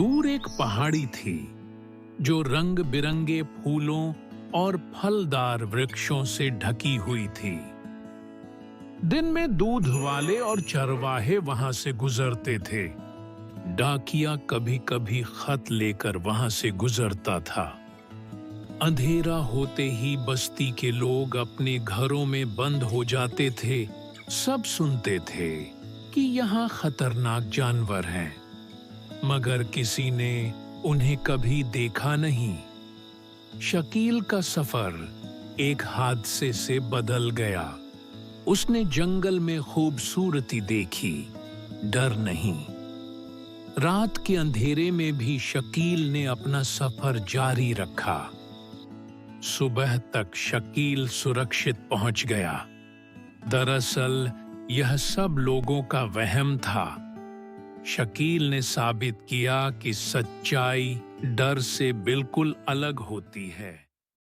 दूर एक पहाड़ी थी जो रंग बिरंगे फूलों और फलदार वृक्षों से ढकी हुई थी। दिन में दूध वाले और चरवाहे वहां से गुजरते थे। डाकिया कभी-कभी खत लेकर वहां से गुजरता था। अंधेरा होते ही बस्ती के लोग अपने घरों में बंद हो जाते थे। सब सुनते थे कि यहाँ खतरनाक जानवर हैं, मगर किसी ने उन्हें कभी देखा नहीं। शकील का सफर एक हादसे से बदल गया। उसने जंगल में खूबसूरती देखी, डर नहीं। रात के अंधेरे में भी शकील ने अपना सफर जारी रखा। सुबह तक शकील सुरक्षित पहुंच गया। दरअसल यह सब लोगों का वहम था। शकील ने साबित किया कि सच्चाई डर से बिल्कुल अलग होती है।